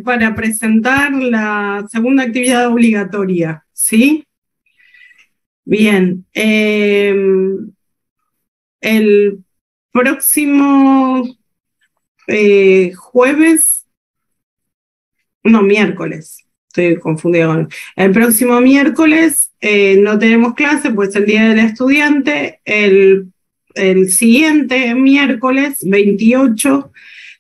para presentar la segunda actividad obligatoria, ¿sí? Bien. El próximo miércoles, estoy confundida con... El próximo miércoles no tenemos clase, pues el Día del Estudiante. El siguiente miércoles, 28,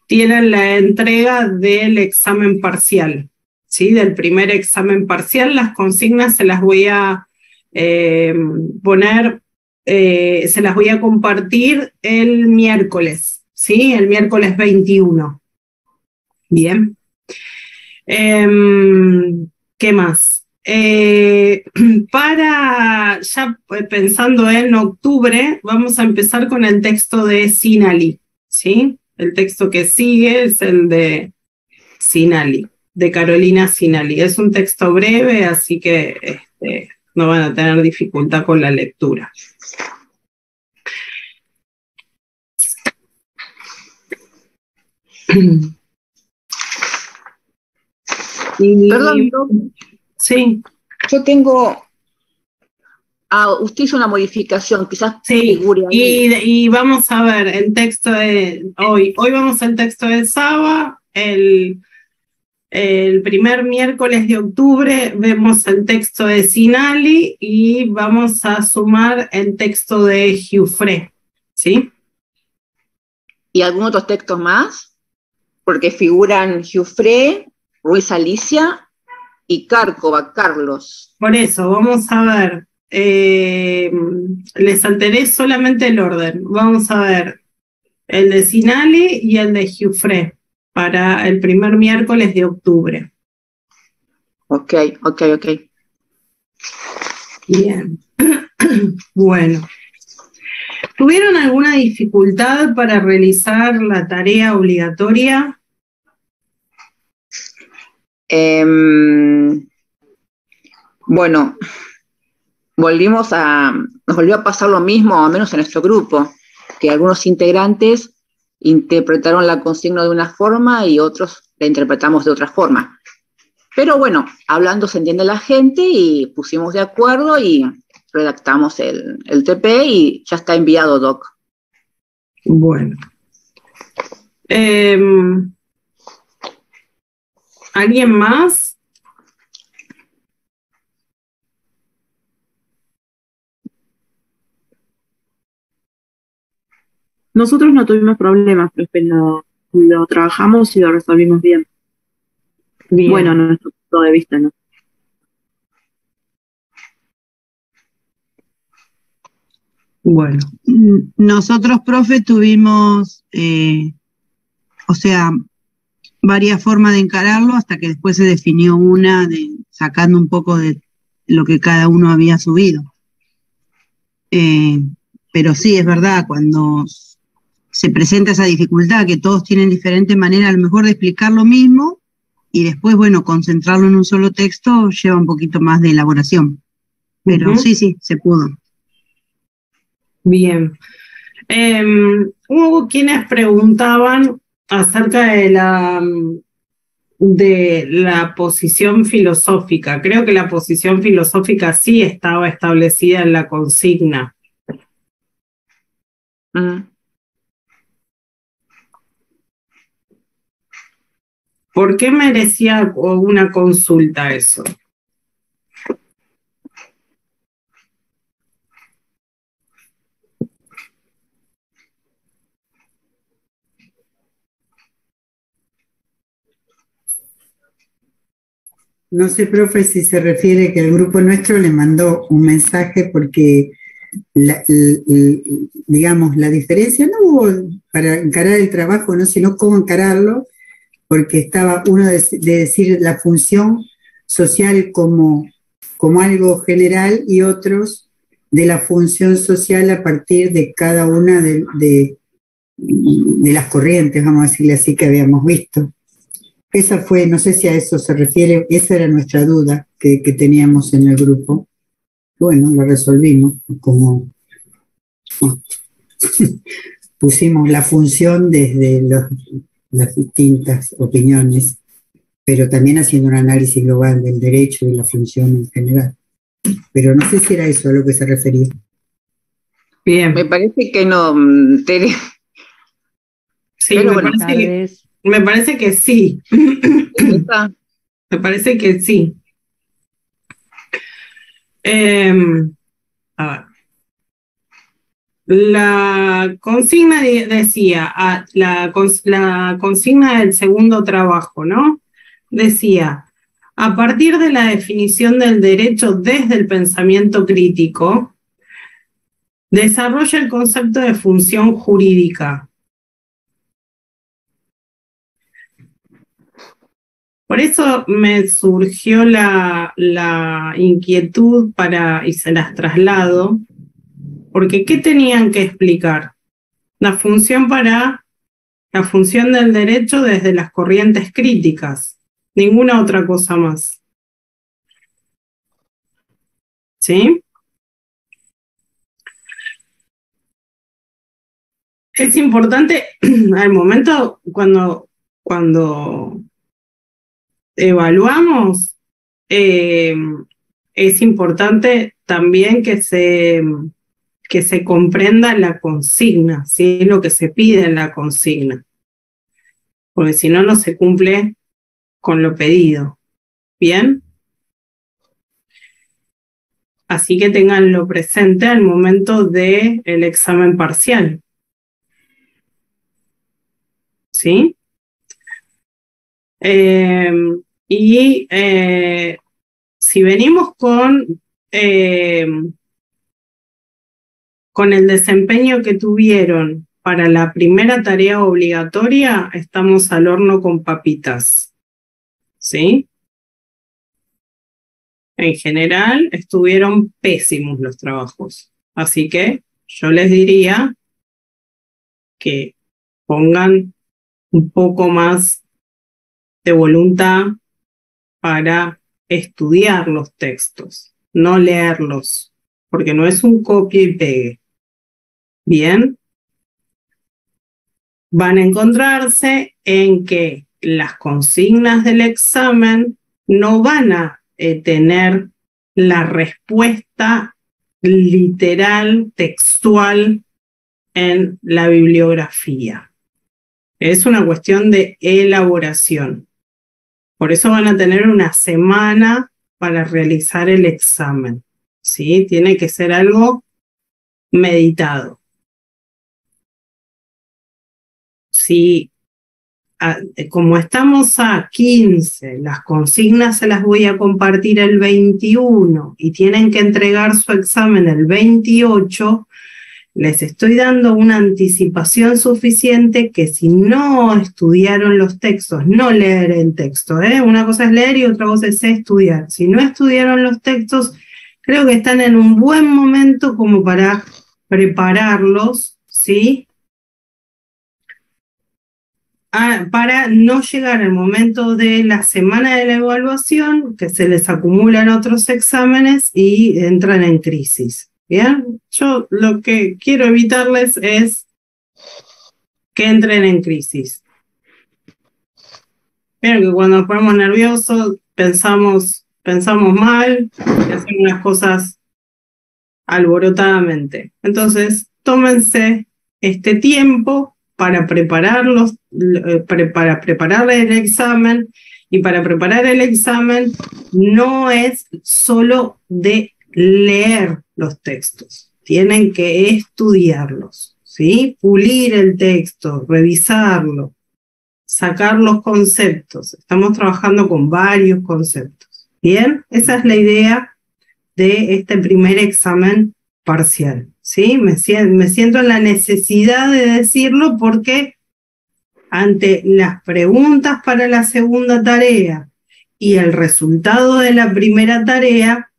tienen la entrega del examen parcial, ¿sí? Del primer examen parcial. Las consignas se las voy a se las voy a compartir el miércoles, ¿sí? El miércoles 21. Bien. ¿Qué más? Para ya pensando en octubre, vamos a empezar con el texto de Sinali, ¿sí? El texto que sigue es el de Sinali, de Carolina Sinali. Es un texto breve, así que no van a tener dificultad con la lectura. Perdón, sí. Yo tengo... usted hizo una modificación, quizás sí, figure ahí. Y vamos a ver el texto de hoy. Hoy vamos al texto de Saba. El primer miércoles de octubre vemos el texto de Sinali y vamos a sumar el texto de Giuffre, ¿sí? ¿Y algunos otros textos más? Porque figuran Giuffre, Ruiz Alicia y Cárcova, Carlos. Por eso, vamos a ver. Les alteré solamente el orden. Vamos a ver el de Sinali y el de Giuffre para el primer miércoles de octubre. Ok. Bien. Bueno. ¿Tuvieron alguna dificultad para realizar la tarea obligatoria? Bueno, nos volvió a pasar lo mismo, al menos en nuestro grupo, que algunos integrantes interpretaron la consigna de una forma y otros la interpretamos de otra forma. Pero bueno, hablando se entiende la gente y pusimos de acuerdo y redactamos el TP y ya está enviado, Doc. Bueno. ¿Alguien más? Nosotros no tuvimos problemas, pero lo trabajamos y lo resolvimos bien. Bien. Bueno, nuestro punto de vista, ¿no? Bueno. Nosotros, profe, tuvimos, varias formas de encararlo hasta que después se definió una sacando un poco de lo que cada uno había subido. Pero sí, es verdad, cuando se presenta esa dificultad, que todos tienen diferente manera a lo mejor de explicar lo mismo, y después, bueno, concentrarlo en un solo texto lleva un poquito más de elaboración. Pero sí, se pudo. Bien. Hubo quienes preguntaban acerca de la posición filosófica. Creo que la posición filosófica sí estaba establecida en la consigna. ¿Por qué merecía una consulta eso? No sé, profe, si se refiere que el grupo nuestro le mandó un mensaje porque, digamos, la diferencia no hubo para encarar el trabajo, ¿no? Sino cómo encararlo, porque estaba uno de decir la función social como algo general y otros de la función social a partir de cada una de las corrientes, vamos a decirle así, que habíamos visto. Esa fue, no sé si a eso se refiere, esa era nuestra duda que teníamos en el grupo. Bueno, lo resolvimos, como pusimos la función desde las distintas opiniones. pero también haciendo un análisis global del derecho y la función en general. Pero no sé si era eso a lo que se refería. Bien. Me parece que no, Tere. Sí, Pero me bueno, parece que sí. ¿está? Me parece que sí. A ver. La consigna decía, la consigna del segundo trabajo, ¿no? Decía, a partir de la definición del derecho desde el pensamiento crítico, desarrolla el concepto de función jurídica. Por eso me surgió la inquietud y se las traslado, porque ¿qué tenían que explicar? La función del derecho desde las corrientes críticas, ninguna otra cosa más. ¿Sí? Es importante al momento cuando evaluamos, es importante también que se comprenda la consigna, ¿sí? Lo que se pide en la consigna, porque si no, no se cumple con lo pedido. ¿Bien? Así que tenganlo presente al momento del examen parcial. ¿Sí? Si venimos con el desempeño que tuvieron para la primera tarea obligatoria, estamos al horno con papitas. ¿Sí? En general, estuvieron pésimos los trabajos. Así que yo les diría que pongan un poco más de voluntad para estudiar los textos, no leerlos, porque no es un copia y pegue. Bien, van a encontrarse en que las consignas del examen no van a tener la respuesta literal, textual en la bibliografía. Es una cuestión de elaboración. Por eso van a tener una semana para realizar el examen. ¿Sí? Tiene que ser algo meditado. Si, como estamos a 15, las consignas se las voy a compartir el 21 y tienen que entregar su examen el 28, les estoy dando una anticipación suficiente que si no estudiaron los textos, no leer el texto, una cosa es leer y otra cosa es estudiar. Si no estudiaron los textos, creo que están en un buen momento como para prepararlos, ¿sí? Para no llegar al momento de la semana de la evaluación, que se les acumulan otros exámenes y entran en crisis. ¿Bien? Yo lo que quiero evitarles es que entren en crisis. Vieron que cuando nos ponemos nerviosos pensamos mal y hacemos las cosas alborotadamente. Entonces, tómense este tiempo para preparar el examen, y para preparar el examen no es solo de leer los textos, tienen que estudiarlos, ¿sí? Pulir el texto, revisarlo, sacar los conceptos. Estamos trabajando con varios conceptos. Bien, esa es la idea de este primer examen parcial, ¿sí? Me siento en la necesidad de decirlo porque ante las preguntas para la segunda tarea y el resultado de la primera tarea,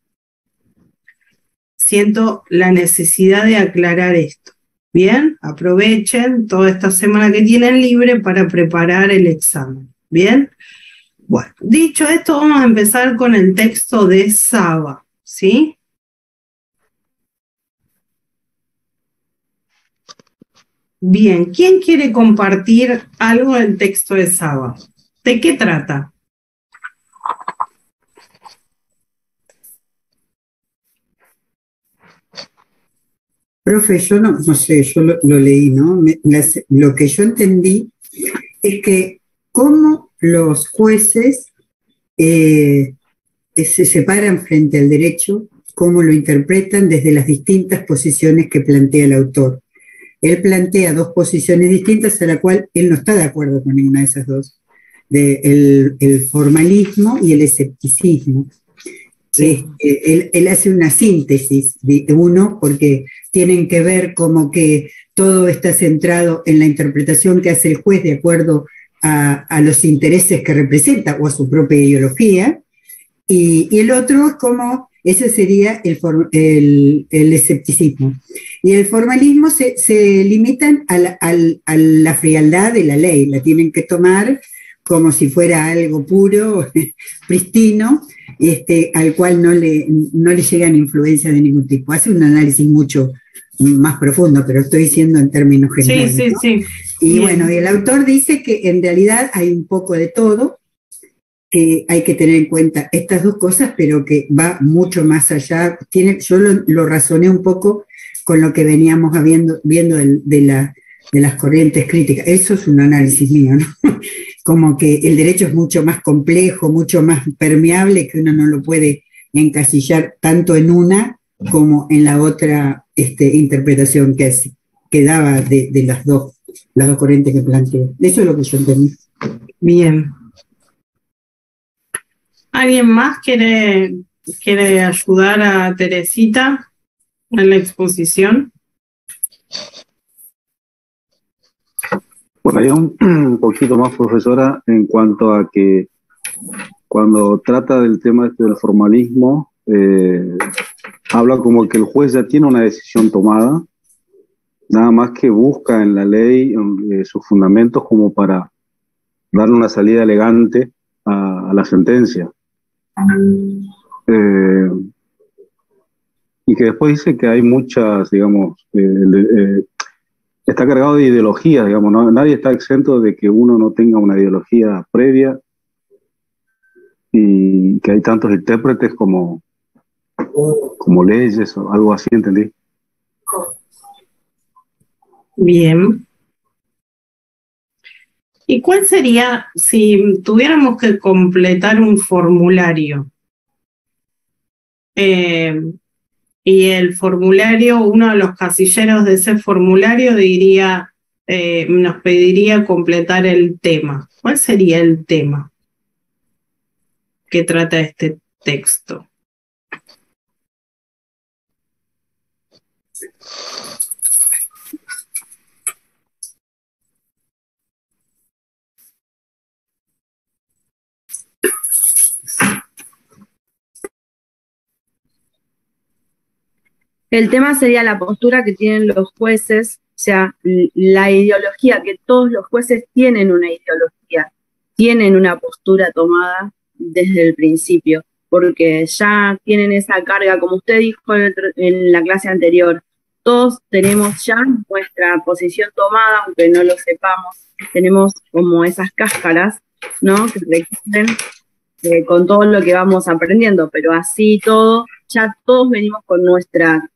siento la necesidad de aclarar esto. Bien, aprovechen toda esta semana que tienen libre para preparar el examen. Bien, bueno, dicho esto, vamos a empezar con el texto de Saba, ¿sí? Bien, ¿quién quiere compartir algo del texto de Saba? ¿De qué trata? Profe, yo no sé, yo lo leí, ¿no? Lo que yo entendí es que cómo los jueces se separan frente al derecho, cómo lo interpretan desde las distintas posiciones que plantea el autor. Él plantea dos posiciones distintas a la cual él no está de acuerdo con ninguna de esas dos, el formalismo y el escepticismo. Sí. Él hace una síntesis de uno porque tienen que ver como que todo está centrado en la interpretación que hace el juez de acuerdo a los intereses que representa o a su propia ideología, y el otro es como, ese sería el escepticismo. Y el formalismo se limitan a la frialdad de la ley, la tienen que tomar como si fuera algo puro, pristino, al cual no le llegan influencias de ningún tipo. Hace un análisis mucho más profundo, pero estoy diciendo en términos generales. Sí, ¿no? sí. Y Bien. bueno, el autor dice que en realidad hay un poco de todo, que hay que tener en cuenta estas dos cosas, pero que va mucho más allá. Yo lo razoné un poco con lo que veníamos viendo de las corrientes críticas. Eso es un análisis mío, ¿no? Como que el derecho es mucho más complejo, mucho más permeable, que uno no lo puede encasillar tanto en una como en la otra interpretación que daba de las dos corrientes que planteé. Eso es lo que yo entendí. Bien. ¿Alguien más quiere ayudar a Teresita en la exposición? Bueno, ya un poquito más, profesora, en cuanto a que cuando trata del tema del formalismo, habla como que el juez ya tiene una decisión tomada, nada más que busca en la ley sus fundamentos como para darle una salida elegante a la sentencia. Y que después dice que hay muchas, digamos, está cargado de ideología, digamos, ¿no? Nadie está exento de que uno no tenga una ideología previa y que hay tantos intérpretes como leyes o algo así, ¿entendí? Bien. ¿Y cuál sería, si tuviéramos que completar un formulario? Y el formulario, uno de los casilleros de ese formulario diría, nos pediría completar el tema. ¿Cuál sería el tema que trata este texto? El tema sería la postura que tienen los jueces, o sea, la ideología, que todos los jueces tienen una ideología, tienen una postura tomada desde el principio, porque ya tienen esa carga, como usted dijo en la clase anterior, todos tenemos ya nuestra posición tomada, aunque no lo sepamos, tenemos como esas cáscaras, ¿no?, que requieren con todo lo que vamos aprendiendo, pero así todo, ya todos venimos con nuestra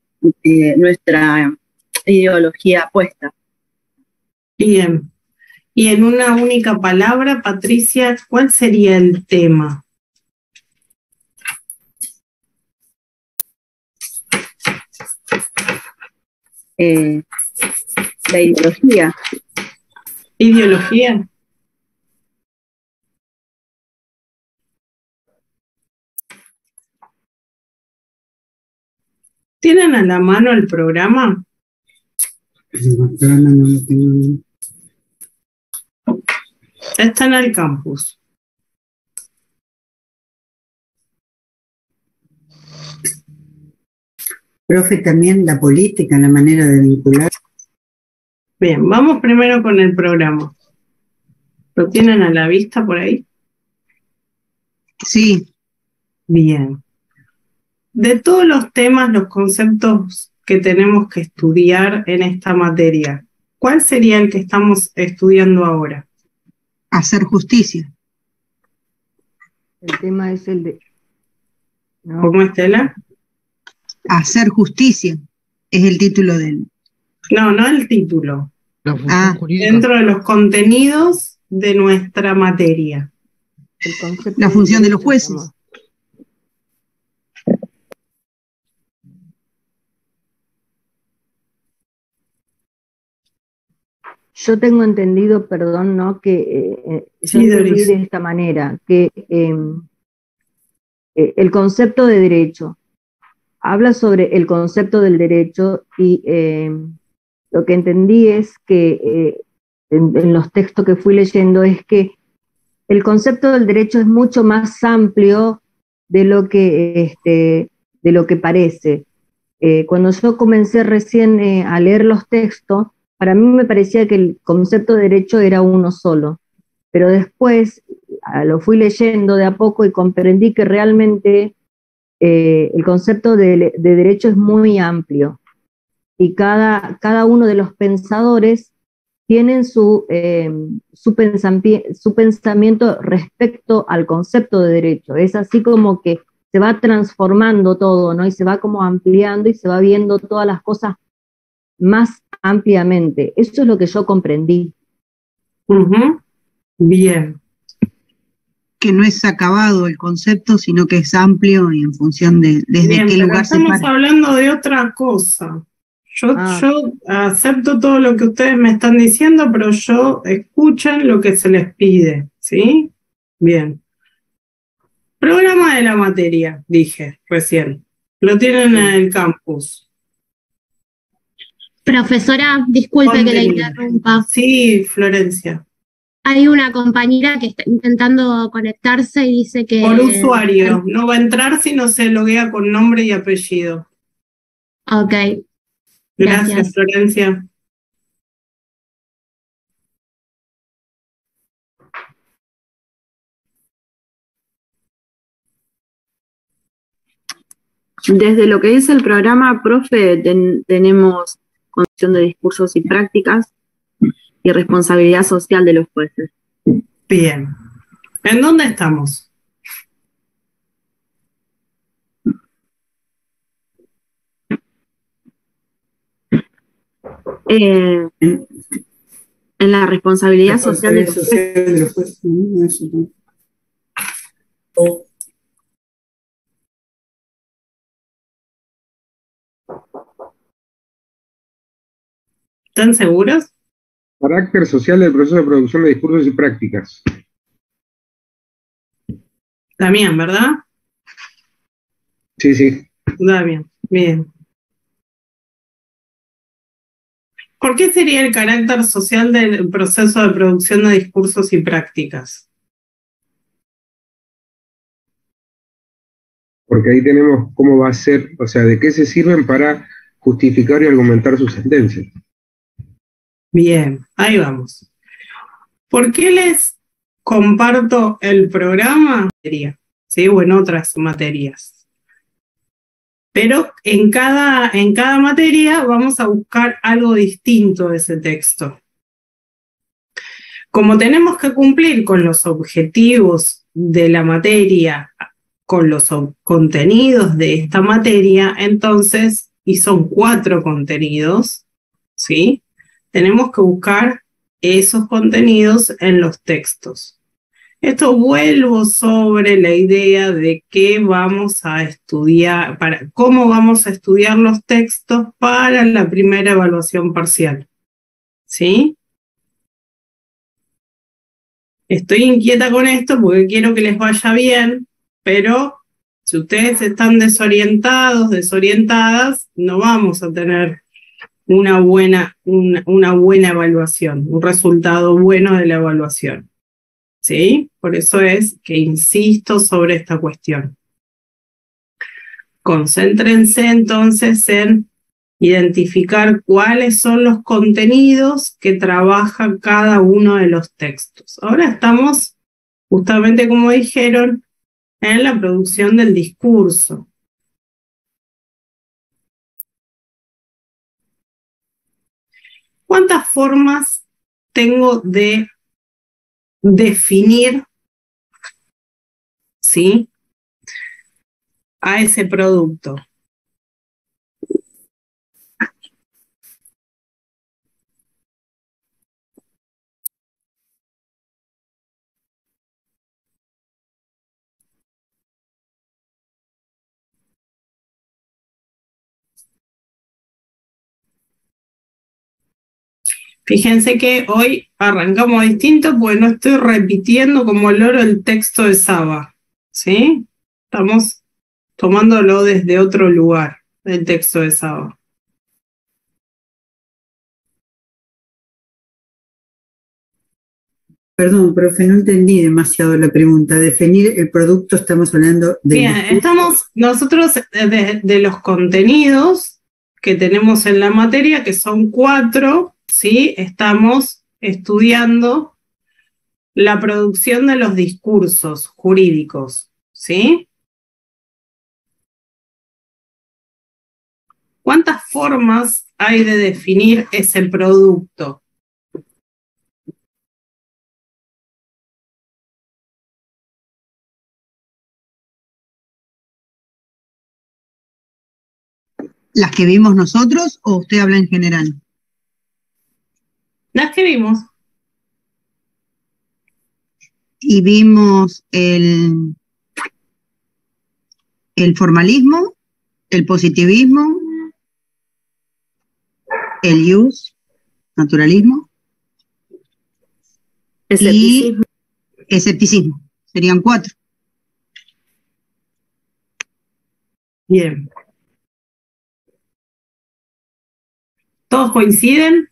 ideología puesta. Bien. Y en una única palabra, Patricia, ¿cuál sería el tema? La ideología. ¿Ideología? ¿Tienen a la mano el programa? El programa no lo tengo. Está en el campus. Profe, también la política, la manera de vincular. Bien, vamos primero con el programa. ¿Lo tienen a la vista por ahí? Sí. Bien. De todos los temas, los conceptos que tenemos que estudiar en esta materia, ¿cuál sería el que estamos estudiando ahora? Hacer justicia. El tema es el de... No. ¿Cómo, Estela? Hacer justicia. Es el título del... No el título. La función jurídica. Dentro de los contenidos de nuestra materia. El concepto La función de los derecho, jueces. digamos. Yo tengo entendido, perdón, ¿no? Que yo Sí, entendí Doris. de esta manera, que el concepto de derecho habla sobre el concepto del derecho y lo que entendí es que en los textos que fui leyendo es que el concepto del derecho es mucho más amplio de lo que parece. Cuando yo comencé recién a leer los textos, para mí me parecía que el concepto de derecho era uno solo, pero después lo fui leyendo de a poco y comprendí que realmente el concepto de derecho es muy amplio y cada uno de los pensadores tienen su pensamiento respecto al concepto de derecho. Es así como que se va transformando todo, ¿no? Y se va como ampliando y se va viendo todas las cosas más ampliamente. Eso es lo que yo comprendí. Ujú. Bien. Que no es acabado el concepto, sino que es amplio y en función de desde Bien, qué pero lugar se estamos para. hablando de otra cosa. Yo Ah. acepto todo lo que ustedes me están diciendo, pero escuchen lo que se les pide, ¿sí? Bien. Programa de la materia, dije recién. Lo tienen en el campus. Profesora, disculpe que la Contenido. interrumpa. Sí, Florencia. Hay una compañera que está intentando conectarse y dice que... Por usuario. No va a entrar si no se loguea con nombre y apellido. Ok, Gracias, Gracias. Florencia. Desde lo que dice el programa, profe, tenemos condición de discursos y prácticas y responsabilidad social de los jueces. Bien. ¿En dónde estamos? En la responsabilidad social de los jueces. de los jueces. No, eso no. ¿Están seguros? Carácter social del proceso de producción de discursos y prácticas. Damián, ¿verdad? Sí, sí. Damián, bien. ¿Por qué sería el carácter social del proceso de producción de discursos y prácticas? Porque ahí tenemos cómo va a ser, o sea, de qué se sirven para justificar y argumentar sus sentencias. Bien, ahí vamos. ¿Por qué les comparto el programa? ¿Sí? O en otras materias. Pero en cada materia vamos a buscar algo distinto de ese texto. Como tenemos que cumplir con los objetivos de la materia, con los contenidos de esta materia, entonces, y son 4 contenidos, ¿sí? Tenemos que buscar esos contenidos en los textos. Esto vuelvo sobre la idea de qué vamos a estudiar, cómo vamos a estudiar los textos para la primera evaluación parcial, ¿sí? Estoy inquieta con esto porque quiero que les vaya bien, pero si ustedes están desorientados, desorientadas, no vamos a tener una buena evaluación, un resultado bueno de la evaluación. ¿Sí? Por eso es que insisto sobre esta cuestión. Concéntrense entonces en identificar cuáles son los contenidos que trabaja cada uno de los textos. Ahora estamos, justamente como dijeron, en la producción del discurso. ¿Cuántas formas tengo de definir, ¿sí?, a ese producto? Fíjense que hoy arrancamos distinto porque no estoy repitiendo como loro el texto de Saba, ¿sí? Estamos tomándolo desde otro lugar, el texto de Saba. Perdón, profe, no entendí demasiado la pregunta. Definir el producto, estamos hablando de... Bien, estamos nosotros de los contenidos que tenemos en la materia, que son 4, ¿sí? Estamos estudiando la producción de los discursos jurídicos, ¿sí? ¿Cuántas formas hay de definir ese producto? ¿Las que vimos nosotros o usted habla en general? Las que vimos. Y vimos el formalismo, el positivismo, el use, naturalismo, Escepticismo. Y escepticismo. Serían 4. Bien. ¿Todos coinciden?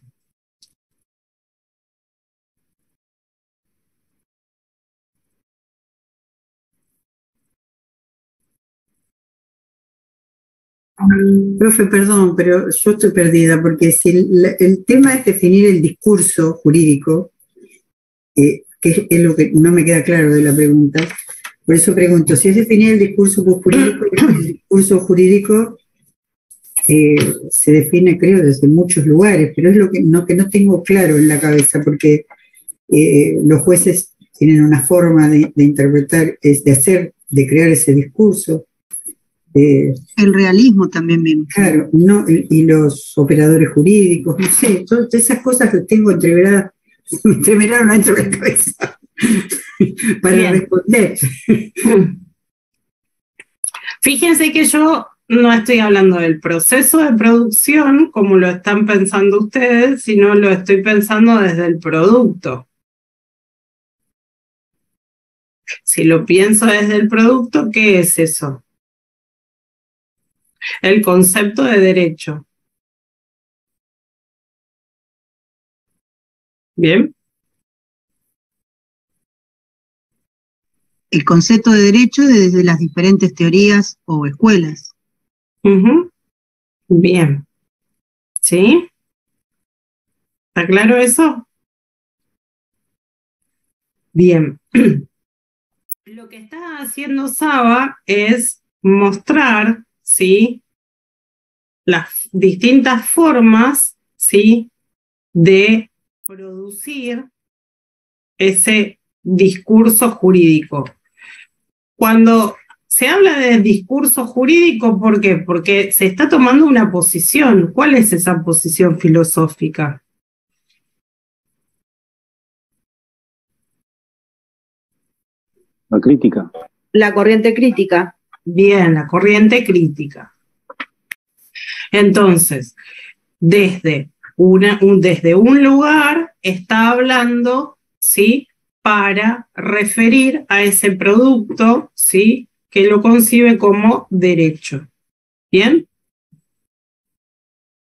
Profe, perdón, pero yo estoy perdida, porque si el tema es definir el discurso jurídico, que es lo que no me queda claro de la pregunta, por eso pregunto, si es definir el discurso jurídico, el discurso jurídico se define, creo, desde muchos lugares, pero es lo que no tengo claro en la cabeza, porque los jueces tienen una forma de interpretar, de crear ese discurso. El realismo también vimos. Claro, no, y los operadores jurídicos, no sé, todas esas cosas que tengo entreveradas, me entreveraron dentro de la cabeza para Bien. responder. Fíjense que yo no estoy hablando del proceso de producción como lo están pensando ustedes, sino lo estoy pensando desde el producto. Si lo pienso desde el producto, ¿qué es eso? El concepto de derecho. ¿Bien? El concepto de derecho desde las diferentes teorías o escuelas. Bien. ¿Sí? ¿Está claro eso? Bien. Lo que está haciendo Saba es mostrar, ¿sí?, las distintas formas, ¿sí?, de producir ese discurso jurídico. Cuando se habla de discurso jurídico, ¿por qué? Porque se está tomando una posición. ¿Cuál es esa posición filosófica? La crítica. La corriente crítica. Bien, la corriente crítica. Entonces, desde un lugar está hablando, ¿sí?, para referir a ese producto, ¿sí?, que lo concibe como derecho. ¿Bien?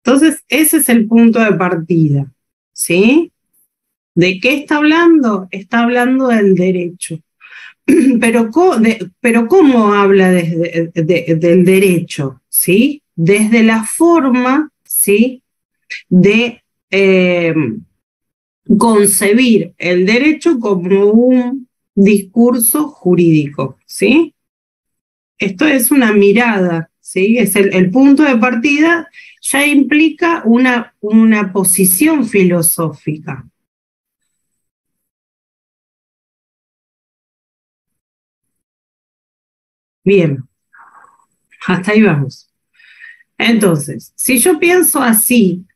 Entonces, ese es el punto de partida, ¿sí? ¿De qué está hablando? Está hablando del derecho. Pero ¿cómo habla del derecho? ¿Sí? Desde la forma, ¿sí?, de concebir el derecho como un discurso jurídico, ¿sí? Esto es una mirada, ¿sí? Es el punto de partida, ya implica una posición filosófica. Bien, hasta ahí vamos. Entonces, si yo pienso así,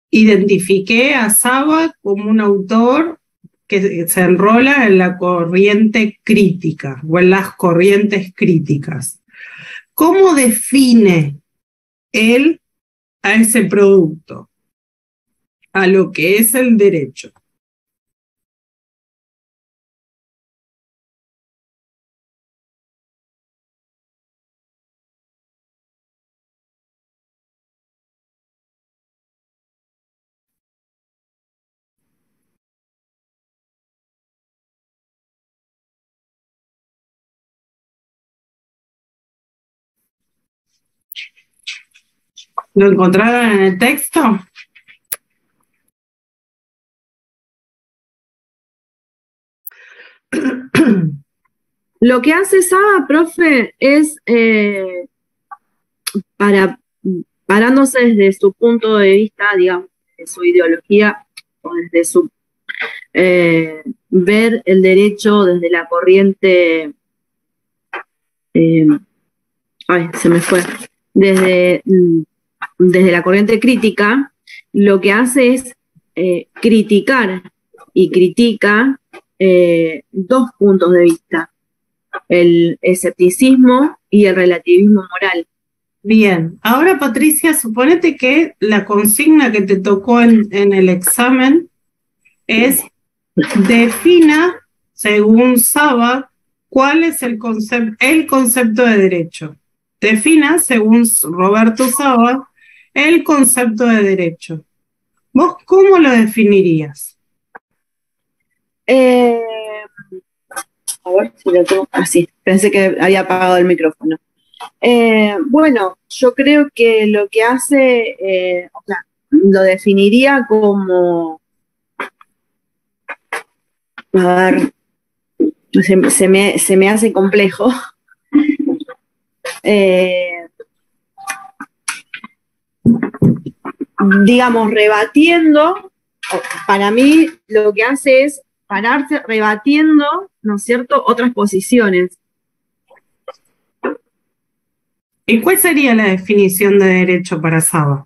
identifiqué a Saba como un autor que se enrola en la corriente crítica o en las corrientes críticas. ¿Cómo define él a ese producto, a lo que es el derecho. ¿Lo encontraron en el texto? Lo que hace Saba, profe, es parándose desde su punto de vista, digamos, de su ideología, o desde su ver el derecho desde la corriente, se me fue, desde la corriente crítica, lo que hace es criticar, y critica dos puntos de vista: el escepticismo y el relativismo moral. Bien, ahora Patricia, suponete que la consigna que te tocó en el examen es: defina, según Saba, cuál es el concepto de derecho. Defina, según Roberto Saba, el concepto de derecho. ¿Vos cómo lo definirías? A ver si lo tengo. Sí, pensé que había apagado el micrófono. Bueno, yo creo que lo que hace, lo definiría como, a ver, se me hace complejo. Digamos, rebatiendo, para mí lo que hace es pararse rebatiendo, ¿no es cierto?, otras posiciones. ¿Y cuál sería la definición de derecho para Saba?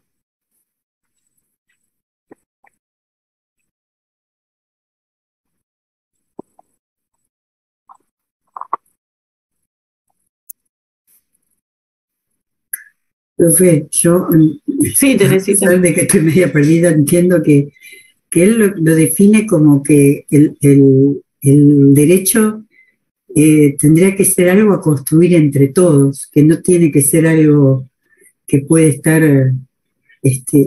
Profe, yo, sí, a pesar de que estoy media perdida, entiendo que él lo define como que el derecho tendría que ser algo a construir entre todos, que no tiene que ser algo que puede estar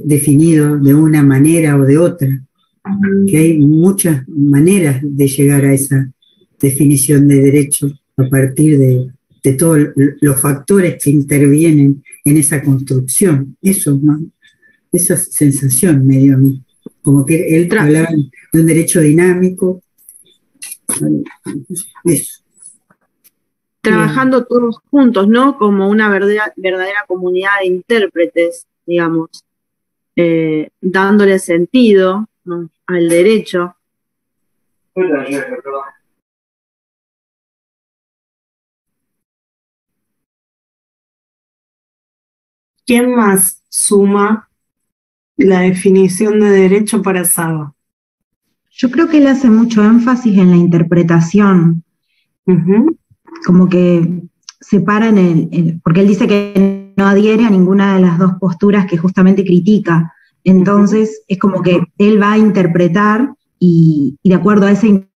definido de una manera o de otra, que hay muchas maneras de llegar a esa definición de derecho a partir de todos los factores que intervienen en esa construcción. Eso, ¿no? Esa sensación me dio a mí, como que él hablaba de un derecho dinámico. Eso. Trabajando todos juntos, ¿no? Como una verdadera comunidad de intérpretes, digamos, dándole sentido, ¿no?, al derecho. ¿Quién más suma la definición de derecho para Saba? Yo creo que él hace mucho énfasis en la interpretación. Como que separa porque él dice que no adhiere a ninguna de las dos posturas que justamente critica. Entonces es como que él va a interpretar y de acuerdo a ese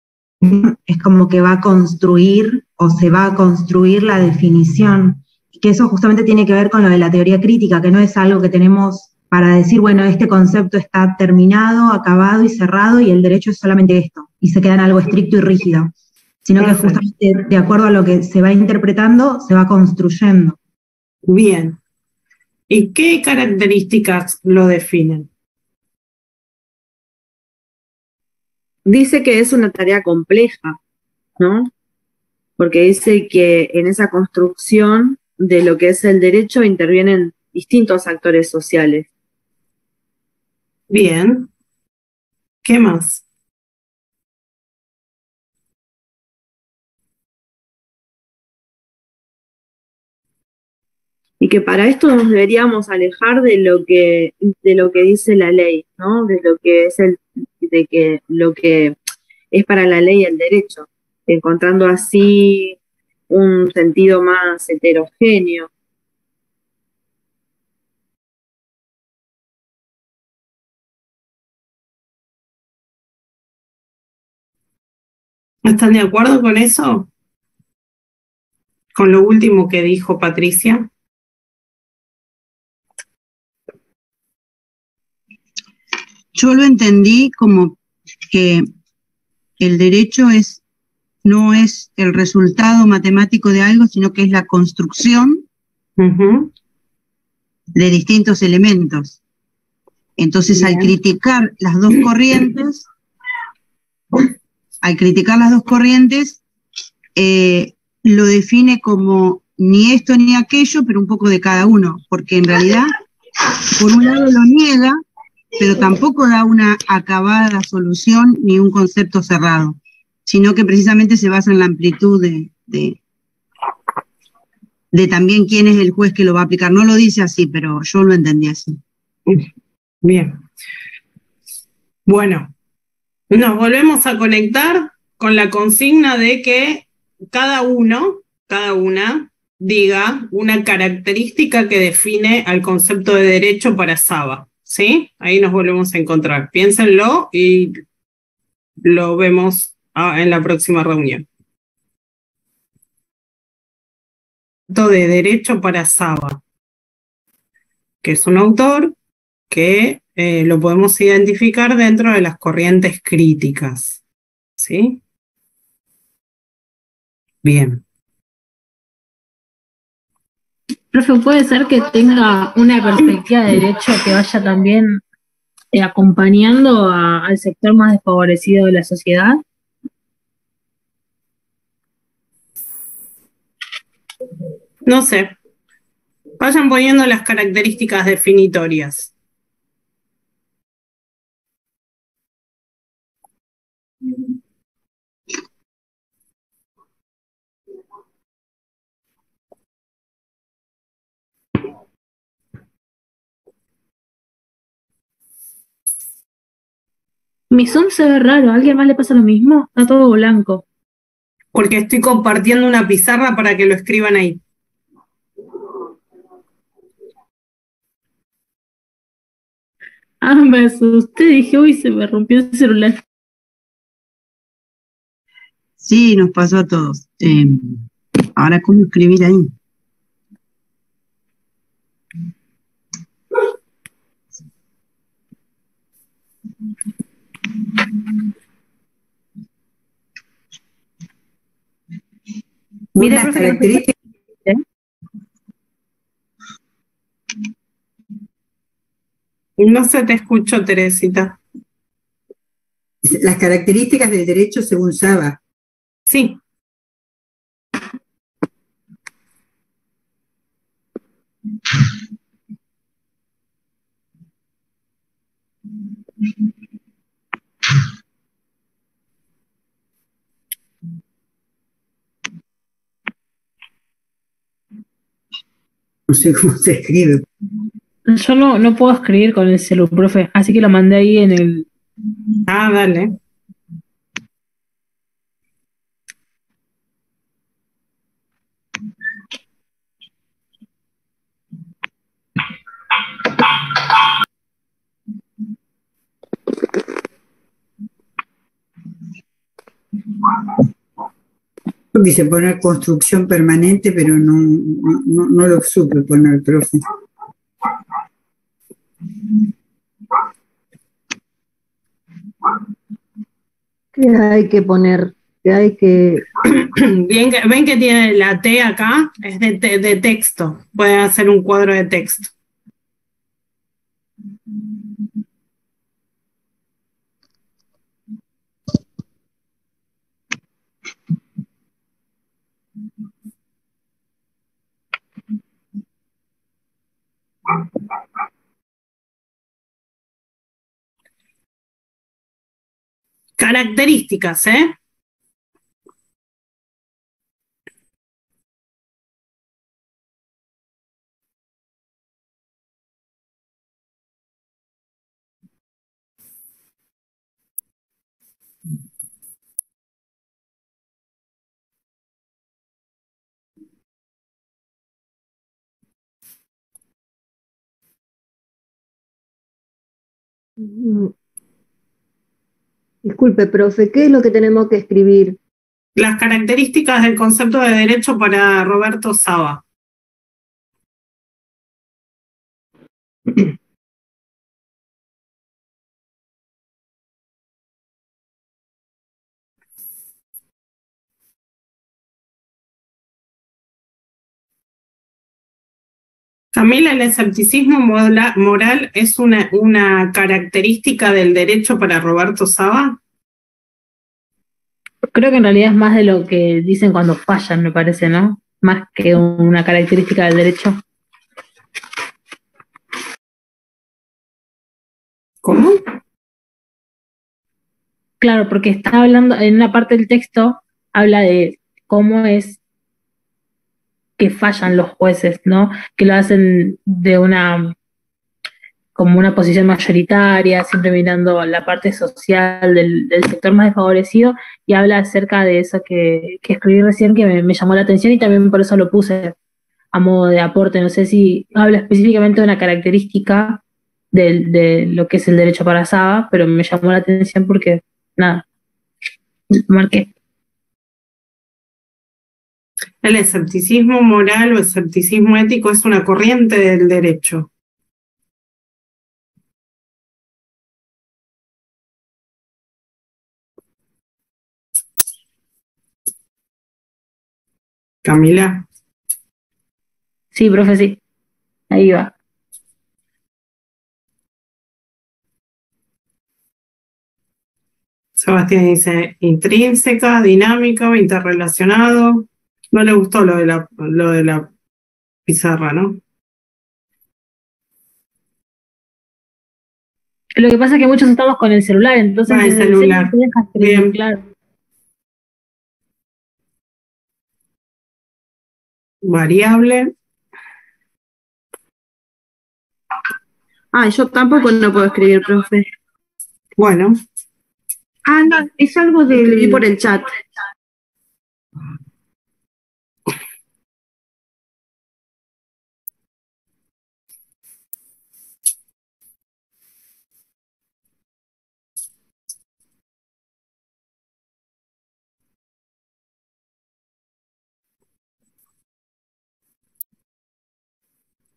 es como que va a construir o se va a construir la definición. Y que eso justamente tiene que ver con lo de la teoría crítica, que no es algo que tenemos para decir, bueno, este concepto está terminado, acabado y cerrado y el derecho es solamente esto, y se queda en algo estricto y rígido, sino que justamente de acuerdo a lo que se va interpretando, se va construyendo. Bien. ¿Y qué características lo definen? Dice que es una tarea compleja, ¿no? Porque dice que en esa construcción de lo que es el derecho intervienen distintos actores sociales. Bien. ¿Qué más? Y que para esto nos deberíamos alejar de lo que dice la ley, ¿no? De lo que es lo que es para la ley el derecho, encontrando así un sentido más heterogéneo. ¿Están de acuerdo con eso? Con lo último que dijo Patricia. Yo lo entendí como que el derecho no es el resultado matemático de algo, sino que es la construcción de distintos elementos. Entonces, al criticar las dos corrientes, lo define como ni esto ni aquello, pero un poco de cada uno, porque en realidad, por un lado lo niega, pero tampoco da una acabada solución ni un concepto cerrado, sino que precisamente se basa en la amplitud de también quién es el juez que lo va a aplicar. No lo dice así, pero yo lo entendí así. Bien. Bueno, nos volvemos a conectar con la consigna de que cada una, diga una característica que define al concepto de derecho para Saba, ¿sí? Ahí nos volvemos a encontrar. Piénsenlo y lo vemos en la próxima reunión. De derecho para Saba, que es un autor que lo podemos identificar dentro de las corrientes críticas, ¿sí? Bien. Profe, ¿puede ser que tenga una perspectiva de derecho que vaya también acompañando al sector más desfavorecido de la sociedad? No sé. Vayan poniendo las características definitorias. Mi Zoom se ve raro, ¿a alguien más le pasa lo mismo? Está todo blanco. Porque estoy compartiendo una pizarra para que lo escriban ahí. Ah, me asusté, dije, uy, se me rompió el celular. Sí, nos pasó a todos. Ahora, ¿cómo escribir ahí? Unas características. No se te escuchó, Teresita. Las características del derecho según Saba. Sí. No sé cómo se escribe. Yo no puedo escribir con el celular, profe, así que lo mandé ahí en el... Ah, dale. Yo quise poner construcción permanente, pero no lo supe poner, profe. ¿Qué hay que poner? ¿Qué hay que...? Bien, ven que tiene la T acá, es de texto. Pueden hacer un cuadro de texto. Características, ¿eh? Disculpe, profe, ¿qué es lo que tenemos que escribir? Las características del concepto de derecho para Roberto Saba. Camila, ¿el escepticismo moral es una característica del derecho para Roberto Saba? Creo que en realidad es más de lo que dicen cuando fallan, me parece, ¿no? Más que una característica del derecho. ¿Cómo? Claro, porque está hablando, en una parte del texto, habla de cómo es que fallan los jueces, ¿no? Que lo hacen como una posición mayoritaria, siempre mirando la parte social del sector más desfavorecido, y habla acerca de eso que escribí recién, que me llamó la atención y también por eso lo puse a modo de aporte. No sé si habla específicamente de una característica de lo que es el derecho para Saba, pero me llamó la atención porque, nada, marqué. El escepticismo moral o escepticismo ético es una corriente del derecho. Camila. Sí, profe, sí. Ahí va. Sebastián dice intrínseca, dinámica, interrelacionado. No le gustó lo de la pizarra, ¿no? Lo que pasa es que muchos estamos con el celular, entonces el desde celular. no te deja escribir, Bien. claro. Variable. Yo tampoco no puedo escribir, profe. Bueno. No, es algo de... Escribí por el chat.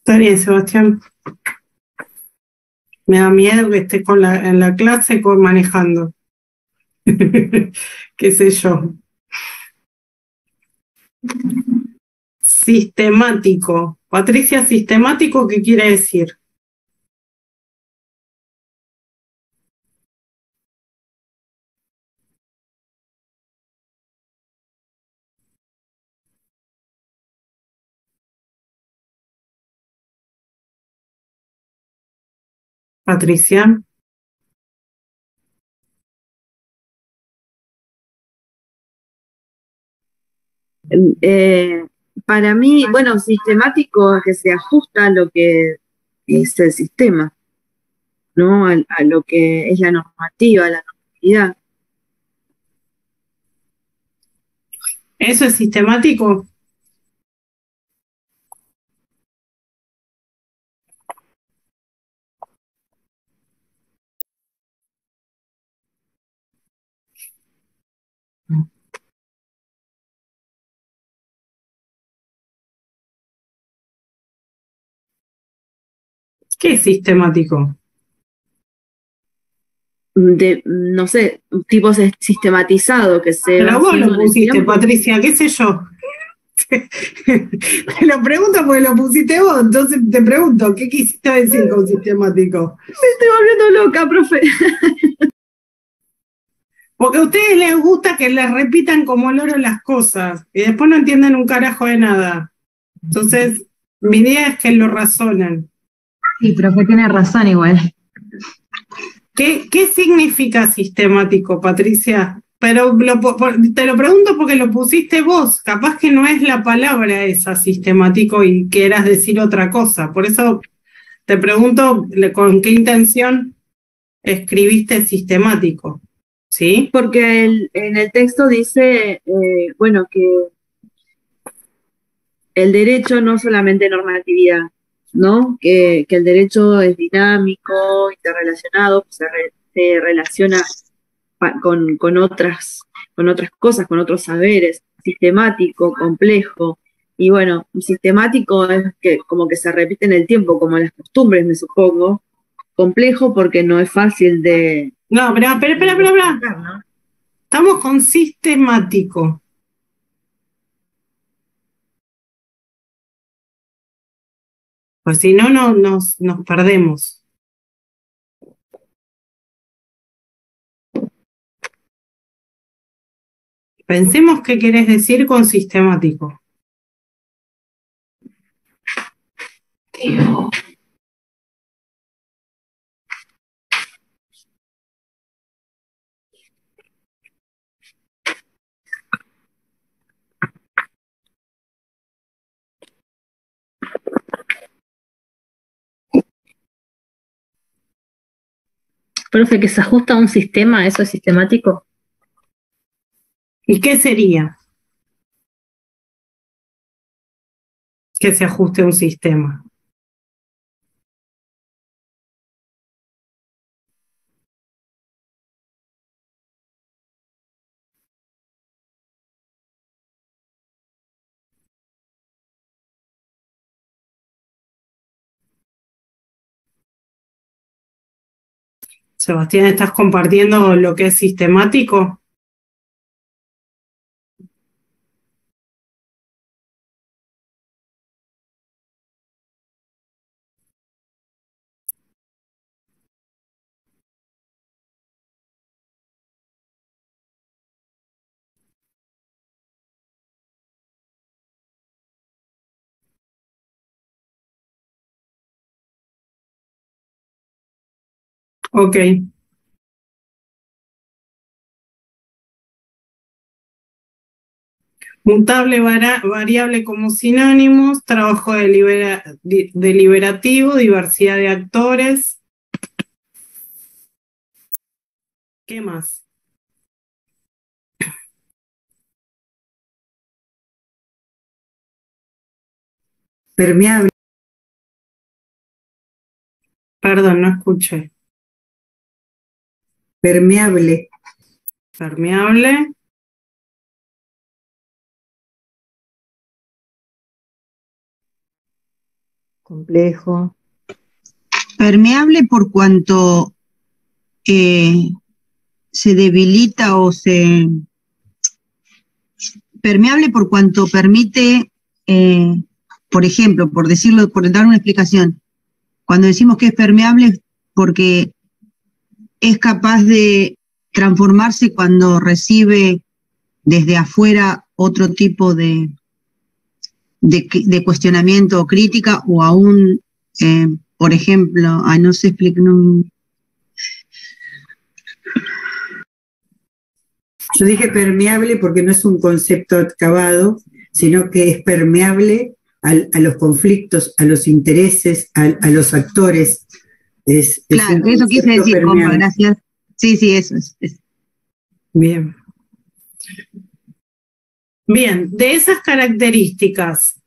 Está bien, Sebastián. Me da miedo que estés en la clase manejando. Qué sé yo. Sistemático. Patricia, ¿sistemático qué quiere decir? Patricia. Para mí, bueno, sistemático es que se ajusta a lo que es el sistema, ¿no? A lo que es la normativa, la normatividad. ¿Eso es sistemático? ¿Qué es sistemático? No sé, tipos sistematizado que se... Pero vos lo pusiste, Patricia, qué sé yo. Te lo pregunto porque lo pusiste vos, entonces te pregunto, ¿qué quisiste decir con sistemático? Me estoy volviendo loca, profe. Porque a ustedes les gusta que les repitan como loro las cosas y después no entienden un carajo de nada. Entonces, mi idea es que lo razonen. Sí, profe, tiene razón igual. ¿Qué significa sistemático, Patricia? Pero te lo pregunto porque lo pusiste vos. Capaz que no es la palabra esa, sistemático, y quieras decir otra cosa. Por eso te pregunto con qué intención escribiste sistemático. ¿Sí? Porque en el texto dice, bueno, que el derecho no solamente normatividad, ¿no? Que el derecho es dinámico, interrelacionado, se relaciona con otras otras cosas, con otros saberes, sistemático, complejo. Y bueno, sistemático es que como que se repite en el tiempo, como las costumbres, me supongo. Complejo porque no es fácil de... No, espera. ¿no? Estamos con sistemático. Pues si no, nos perdemos. Pensemos qué querés decir con sistemático. Tío. Profe, que se ajusta a un sistema, ¿eso es sistemático? ¿Y qué sería? Que se ajuste a un sistema. Sebastián, ¿estás compartiendo lo que es sistemático? Ok. Mutable, variable como sinónimos, trabajo deliberativo, diversidad de actores. ¿Qué más? Permeable. Perdón, no escuché. Permeable. Permeable. Complejo. Permeable por cuanto se debilita o se... Permeable por cuanto permite, por ejemplo, por decirlo, por dar una explicación, cuando decimos que es permeable es porque es capaz de transformarse cuando recibe desde afuera otro tipo de cuestionamiento o crítica, o aún, por ejemplo, no sé explicar. Yo dije permeable porque no es un concepto acabado, sino que es permeable a los conflictos, a los intereses, a los actores. Claro, eso quise decir, compa, gracias. Sí, eso es. Bien. Bien, de esas características,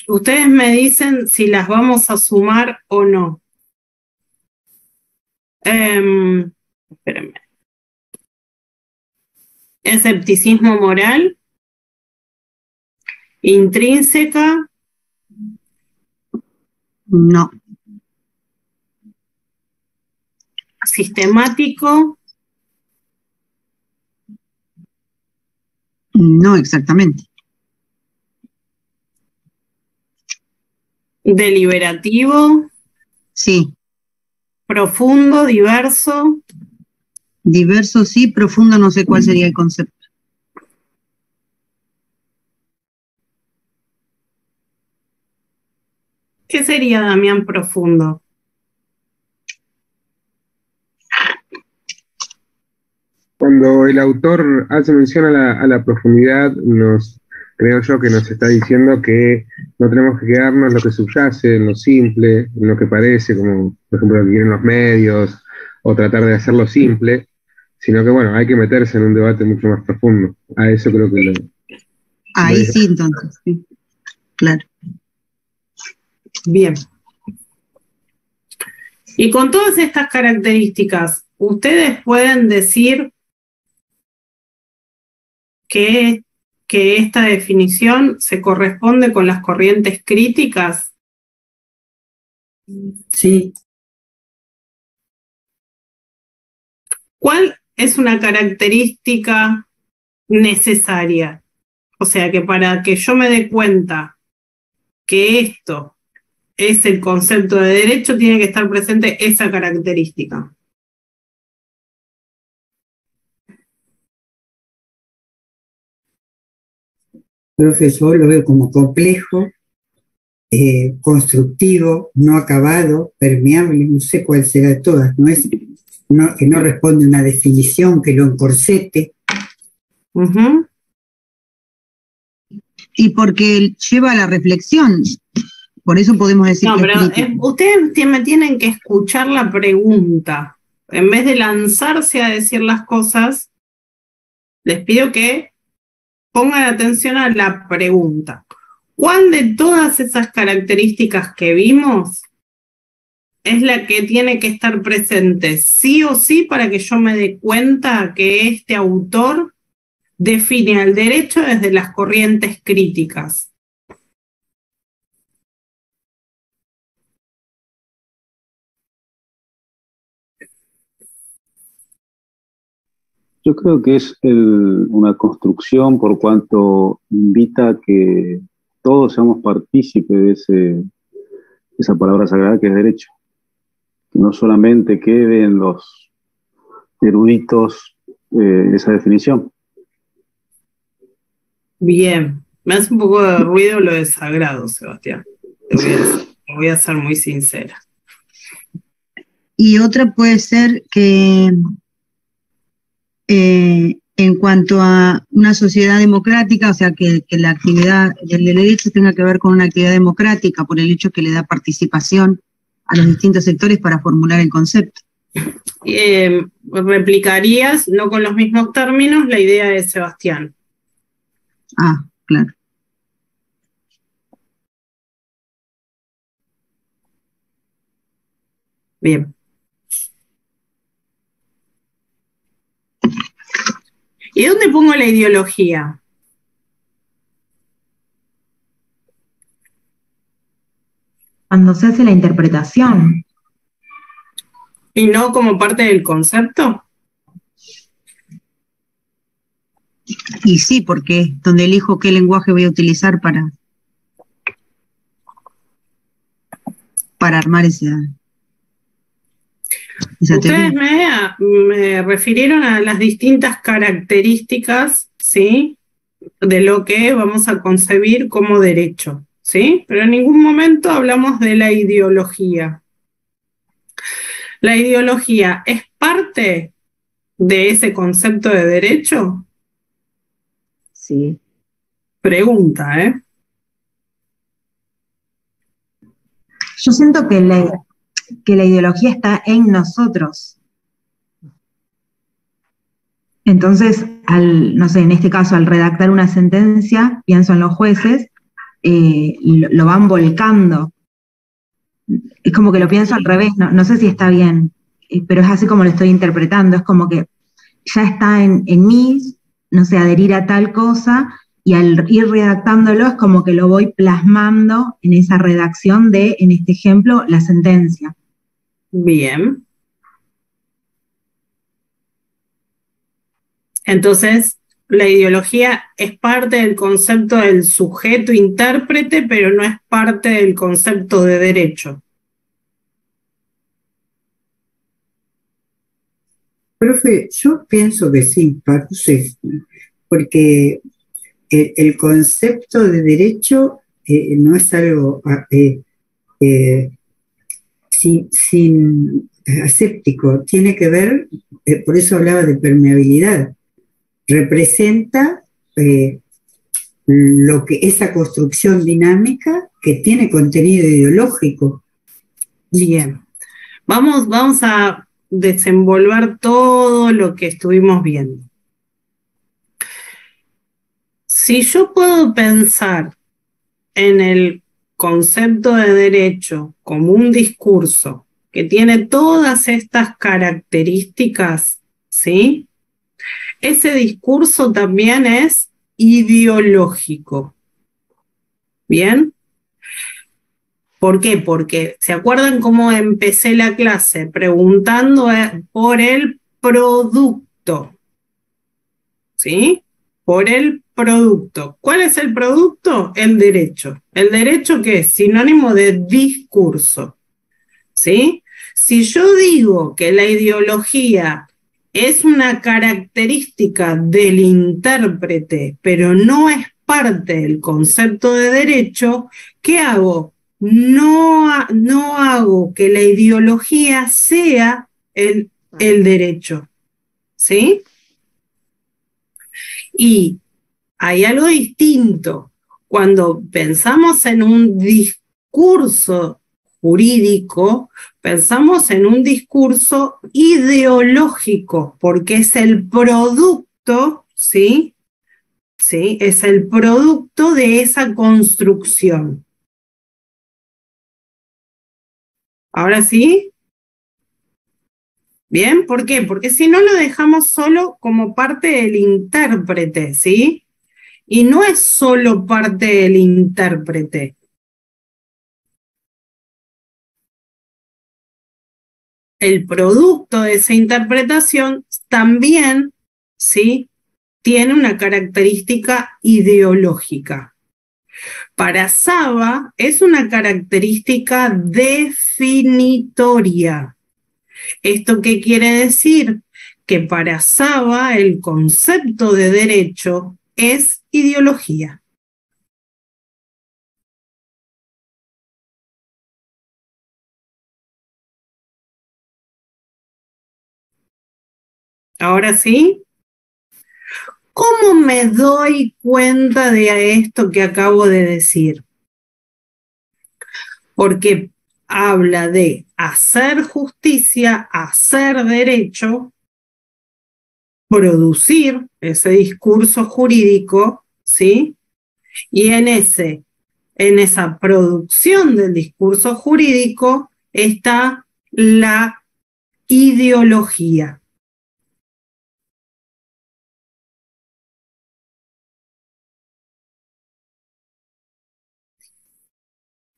ustedes me dicen si las vamos a sumar o no. Espérenme. Escepticismo moral, intrínseca. No. Sistemático. No exactamente. Deliberativo. Sí. Profundo, diverso. Diverso sí, profundo no sé cuál sería el concepto. ¿Qué sería, Damián, profundo? Cuando el autor hace mención a la profundidad, creo yo que nos está diciendo que no tenemos que quedarnos en lo que subyace, en lo simple, en lo que parece, como por ejemplo lo que quieren los medios, o tratar de hacerlo simple, sino que bueno, hay que meterse en un debate mucho más profundo. A eso creo que Ahí sí, entonces, sí. Claro. Bien. Y con todas estas características, ustedes pueden decir que esta definición se corresponde con las corrientes críticas? Sí. ¿Cuál es una característica necesaria? O sea, que para que yo me dé cuenta que esto es el concepto de derecho, tiene que estar presente esa característica. Profe, yo lo veo como complejo, constructivo, no acabado, permeable, no sé cuál será de todas, que no responde a una definición, que lo encorsete. Y porque lleva a la reflexión, por eso podemos decir no, que pero ustedes me tienen que escuchar la pregunta. En vez de lanzarse a decir las cosas, les pido que pongan atención a la pregunta. ¿Cuál de todas esas características que vimos es la que tiene que estar presente sí o sí para que yo me dé cuenta que este autor define el derecho desde las corrientes críticas? Yo creo que es una construcción por cuanto invita a que todos seamos partícipes de esa palabra sagrada que es derecho. Que no solamente quede en los eruditos esa definición. Bien, me hace un poco de ruido lo de sagrado, Sebastián. Voy a ser muy sincera. Y otra puede ser que en cuanto a una sociedad democrática, o sea, que la actividad del derecho tenga que ver con una actividad democrática por el hecho que le da participación a los distintos sectores para formular el concepto. Replicarías, no con los mismos términos, la idea de Sebastián. Ah, claro. Bien. ¿Y dónde pongo la ideología? Cuando se hace la interpretación. ¿Y no como parte del concepto? Y sí, porque es donde elijo qué lenguaje voy a utilizar para armar esa Ustedes teoría. me refirieron a las distintas características, ¿sí?, de lo que vamos a concebir como derecho, ¿sí? Pero en ningún momento hablamos de la ideología. ¿La ideología es parte de ese concepto de derecho? Sí. Pregunta, ¿eh? Yo siento que la ideología está en nosotros. Entonces, no sé, en este caso, al redactar una sentencia, pienso en los jueces, lo van volcando. Es como que lo pienso al revés, no sé si está bien, pero es así como lo estoy interpretando, es como que ya está en mí, no sé, adherir a tal cosa, y al ir redactándolo es como que lo voy plasmando en esa redacción de, en este ejemplo, la sentencia. Bien. Entonces, la ideología es parte del concepto del sujeto intérprete, pero no es parte del concepto de derecho. Profe, yo pienso que sí, porque el concepto de derecho no es algo sin aséptico, tiene que ver, por eso hablaba de permeabilidad, representa lo que esa construcción dinámica que tiene contenido ideológico. Bien, vamos a desenvolver todo lo que estuvimos viendo. Si yo puedo pensar en el concepto de derecho como un discurso que tiene todas estas características, ¿sí?, Ese discurso también es ideológico. ¿Bien? ¿Por qué? Porque, ¿se acuerdan cómo empecé la clase? Preguntando por el producto. ¿Sí? Por el producto. ¿Cuál es el producto? El derecho. ¿El derecho qué es? Sinónimo de discurso. ¿Sí? Si yo digo que la ideología es una característica del intérprete, pero no es parte del concepto de derecho, ¿qué hago? No hago que la ideología sea el derecho. ¿Sí? Y hay algo distinto. Cuando pensamos en un discurso jurídico, pensamos en un discurso ideológico, porque es el producto, ¿sí? ¿Sí? Es el producto de esa construcción. ¿Ahora sí? ¿Bien? ¿Por qué? Porque si no lo dejamos solo como parte del intérprete, ¿sí? Y no es solo parte del intérprete. El producto de esa interpretación también, ¿sí?, tiene una característica ideológica. Para Saba es una característica definitoria. ¿Esto qué quiere decir? Que para Saba el concepto de derecho es ideología. ¿Ahora sí? ¿Cómo me doy cuenta de esto que acabo de decir? Porque habla de hacer justicia, hacer derecho, producir ese discurso jurídico, ¿sí? Y en esa producción del discurso jurídico está la ideología.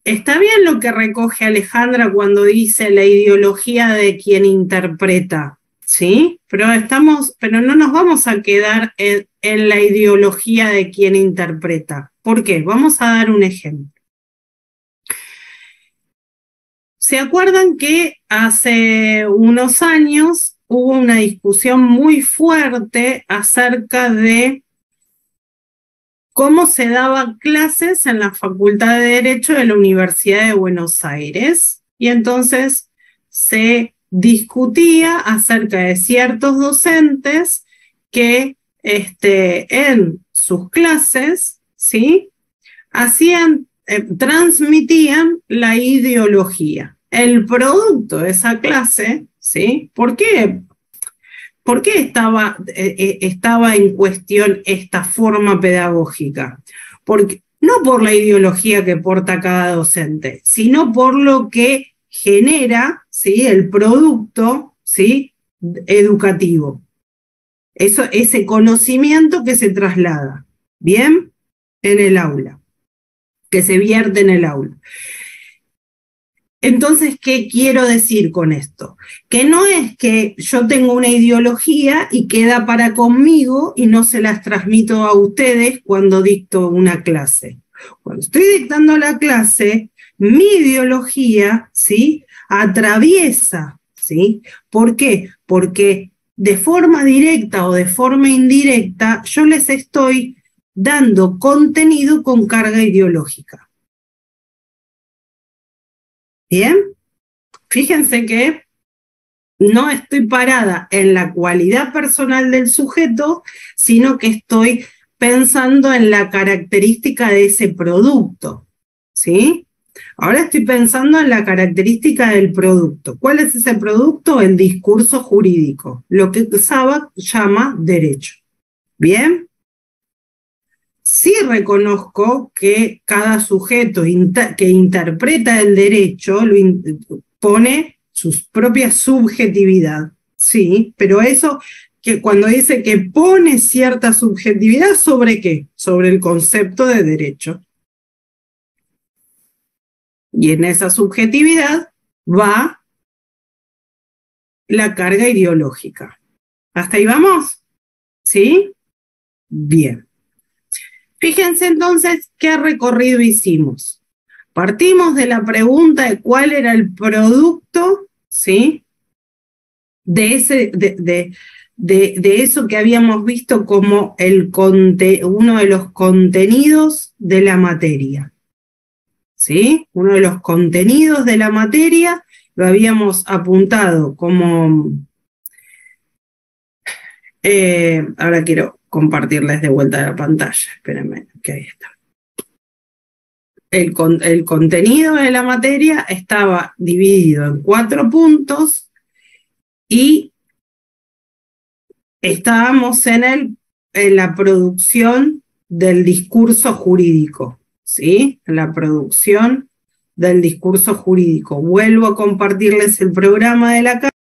Está bien lo que recoge Alejandra cuando dice la ideología de quien interpreta, ¿sí? Pero no nos vamos a quedar en la ideología de quien interpreta. ¿Por qué? Vamos a dar un ejemplo. ¿Se acuerdan que hace unos años hubo una discusión muy fuerte acerca de cómo se daban clases en la Facultad de Derecho de la Universidad de Buenos Aires? Y entonces se discutía acerca de ciertos docentes que en sus clases, ¿sí?, transmitían la ideología. El producto de esa clase, ¿sí? ¿Por qué estaba en cuestión esta forma pedagógica? No por la ideología que porta cada docente, sino por lo que genera, ¿sí?, el producto, ¿sí?, educativo. Ese conocimiento que se traslada, ¿bien?, en el aula, que se vierte en el aula. Entonces, ¿qué quiero decir con esto? Que no es que yo tengo una ideología y queda para conmigo y no se las transmito a ustedes cuando dicto una clase. Cuando estoy dictando la clase, mi ideología, ¿sí?, atraviesa, ¿sí? ¿Por qué? Porque de forma directa o de forma indirecta yo les estoy dando contenido con carga ideológica. ¿Bien? Fíjense que no estoy parada en la cualidad personal del sujeto, sino que estoy pensando en la característica de ese producto, ¿sí? Ahora estoy pensando en la característica del producto. ¿Cuál es ese producto? El discurso jurídico, lo que Saba llama derecho. ¿Bien? Sí reconozco que cada sujeto que interpreta el derecho pone su propia subjetividad, sí, pero eso que cuando dice que pone cierta subjetividad, ¿sobre qué? Sobre el concepto de derecho. Y en esa subjetividad va la carga ideológica. ¿Hasta ahí vamos? ¿Sí? Bien. Fíjense entonces qué recorrido hicimos. Partimos de la pregunta de cuál era el producto, ¿sí? De eso que habíamos visto como uno de los contenidos de la materia. ¿Sí? Uno de los contenidos de la materia lo habíamos apuntado como... ahora quiero compartirles de vuelta la pantalla. Espérenme, que ahí está. El contenido de la materia estaba dividido en 4 puntos y estábamos en la producción del discurso jurídico, ¿sí? En la producción del discurso jurídico. Vuelvo a compartirles el programa de la